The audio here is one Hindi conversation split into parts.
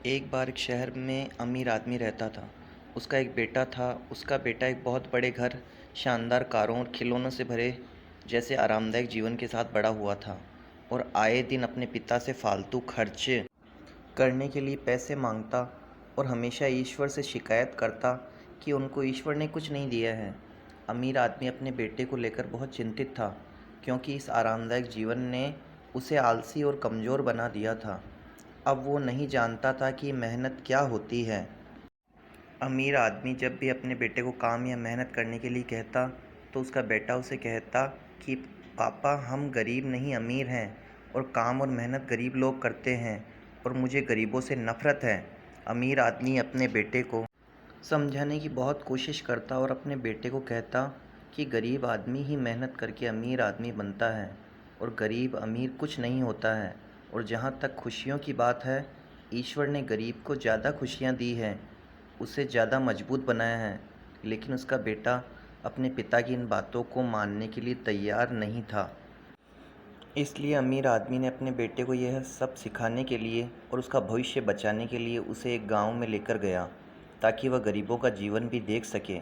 एक बार एक शहर में अमीर आदमी रहता था। उसका एक बेटा था। उसका बेटा एक बहुत बड़े घर, शानदार कारों और खिलौनों से भरे जैसे आरामदायक जीवन के साथ बड़ा हुआ था और आए दिन अपने पिता से फालतू खर्च करने के लिए पैसे मांगता और हमेशा ईश्वर से शिकायत करता कि उनको ईश्वर ने कुछ नहीं दिया है। अमीर आदमी अपने बेटे को लेकर बहुत चिंतित था क्योंकि इस आरामदायक जीवन ने उसे आलसी और कमज़ोर बना दिया था। अब वो नहीं जानता था कि मेहनत क्या होती है। अमीर आदमी जब भी अपने बेटे को काम या मेहनत करने के लिए कहता तो उसका बेटा उसे कहता कि पापा, हम गरीब नहीं अमीर हैं और काम और मेहनत गरीब लोग करते हैं और मुझे गरीबों से नफ़रत है। अमीर आदमी अपने बेटे को समझाने की बहुत कोशिश करता और अपने बेटे को कहता कि गरीब आदमी ही मेहनत करके अमीर आदमी बनता है और गरीब अमीर कुछ नहीं होता है। और जहाँ तक खुशियों की बात है, ईश्वर ने गरीब को ज़्यादा खुशियाँ दी हैं, उसे ज़्यादा मजबूत बनाया है। लेकिन उसका बेटा अपने पिता की इन बातों को मानने के लिए तैयार नहीं था। इसलिए अमीर आदमी ने अपने बेटे को यह सब सिखाने के लिए और उसका भविष्य बचाने के लिए उसे एक गांव में लेकर गया ताकि वह गरीबों का जीवन भी देख सके।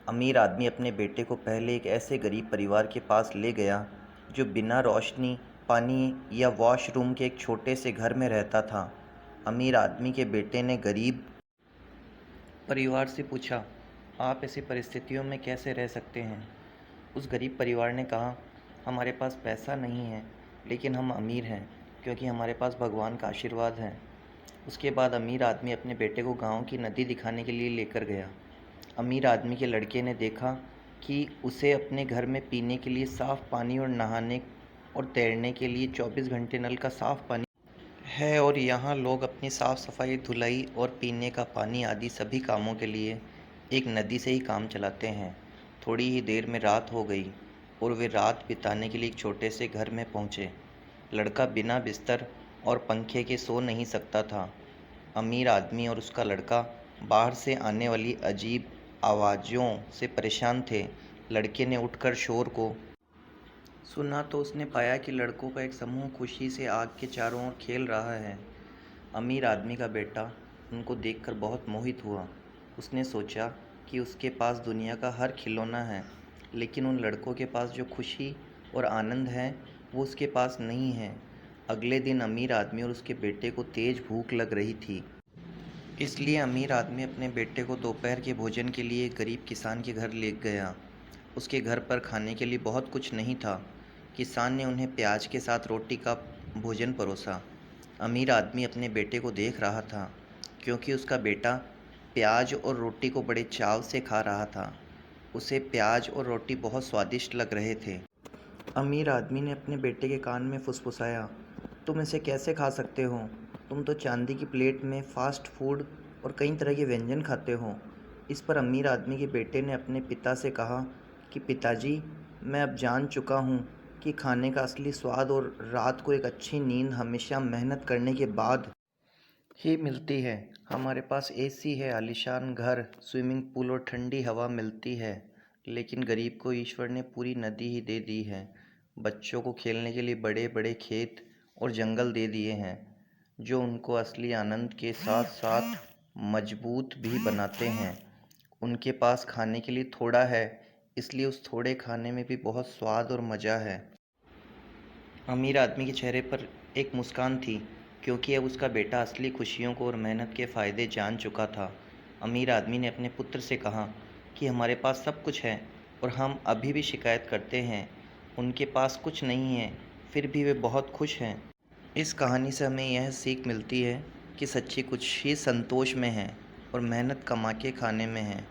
अमीर आदमी अपने बेटे को पहले एक ऐसे गरीब परिवार के पास ले गया जो बिना रोशनी, पानी या वॉशरूम के एक छोटे से घर में रहता था। अमीर आदमी के बेटे ने गरीब परिवार से पूछा, आप ऐसी परिस्थितियों में कैसे रह सकते हैं? उस गरीब परिवार ने कहा, हमारे पास पैसा नहीं है लेकिन हम अमीर हैं क्योंकि हमारे पास भगवान का आशीर्वाद है। उसके बाद अमीर आदमी अपने बेटे को गांव की नदी दिखाने के लिए लेकर गया। अमीर आदमी के लड़के ने देखा कि उसे अपने घर में पीने के लिए साफ़ पानी और नहाने और तैरने के लिए 24 घंटे नल का साफ़ पानी है और यहाँ लोग अपनी साफ़ सफाई, धुलाई और पीने का पानी आदि सभी कामों के लिए एक नदी से ही काम चलाते हैं। थोड़ी ही देर में रात हो गई और वे रात बिताने के लिए एक छोटे से घर में पहुँचे। लड़का बिना बिस्तर और पंखे के सो नहीं सकता था। अमीर आदमी और उसका लड़का बाहर से आने वाली अजीब आवाज़ों से परेशान थे। लड़के ने उठकर शोर को सुना तो उसने पाया कि लड़कों का एक समूह खुशी से आग के चारों ओर खेल रहा है। अमीर आदमी का बेटा उनको देखकर बहुत मोहित हुआ। उसने सोचा कि उसके पास दुनिया का हर खिलौना है, लेकिन उन लड़कों के पास जो खुशी और आनंद है वो उसके पास नहीं है। अगले दिन अमीर आदमी और उसके बेटे को तेज़ भूख लग रही थी। इसलिए अमीर आदमी अपने बेटे को दोपहर के भोजन के लिए एक गरीब किसान के घर ले गया। उसके घर पर खाने के लिए बहुत कुछ नहीं था। किसान ने उन्हें प्याज के साथ रोटी का भोजन परोसा। अमीर आदमी अपने बेटे को देख रहा था क्योंकि उसका बेटा प्याज और रोटी को बड़े चाव से खा रहा था। उसे प्याज और रोटी बहुत स्वादिष्ट लग रहे थे। अमीर आदमी ने अपने बेटे के कान में फुसफुसाया, तुम इसे कैसे खा सकते हो? तुम तो चांदी की प्लेट में फास्ट फूड और कई तरह के व्यंजन खाते हो। इस पर अमीर आदमी के बेटे ने अपने पिता से कहा कि पिताजी, मैं अब जान चुका हूँ कि खाने का असली स्वाद और रात को एक अच्छी नींद हमेशा मेहनत करने के बाद ही मिलती है। हमारे पास एसी है, आलीशान घर, स्विमिंग पूल और ठंडी हवा मिलती है, लेकिन गरीब को ईश्वर ने पूरी नदी ही दे दी है। बच्चों को खेलने के लिए बड़े बड़े खेत और जंगल दे दिए हैं जो उनको असली आनंद के साथ साथ मजबूत भी बनाते हैं। उनके पास खाने के लिए थोड़ा है, इसलिए उस थोड़े खाने में भी बहुत स्वाद और मज़ा है। अमीर आदमी के चेहरे पर एक मुस्कान थी क्योंकि अब उसका बेटा असली खुशियों को और मेहनत के फ़ायदे जान चुका था। अमीर आदमी ने अपने पुत्र से कहा कि हमारे पास सब कुछ है और हम अभी भी शिकायत करते हैं। उनके पास कुछ नहीं है, फिर भी वे बहुत खुश हैं। इस कहानी से हमें यह सीख मिलती है कि सच्ची खुशी संतोष में है और मेहनत कमा के खाने में है।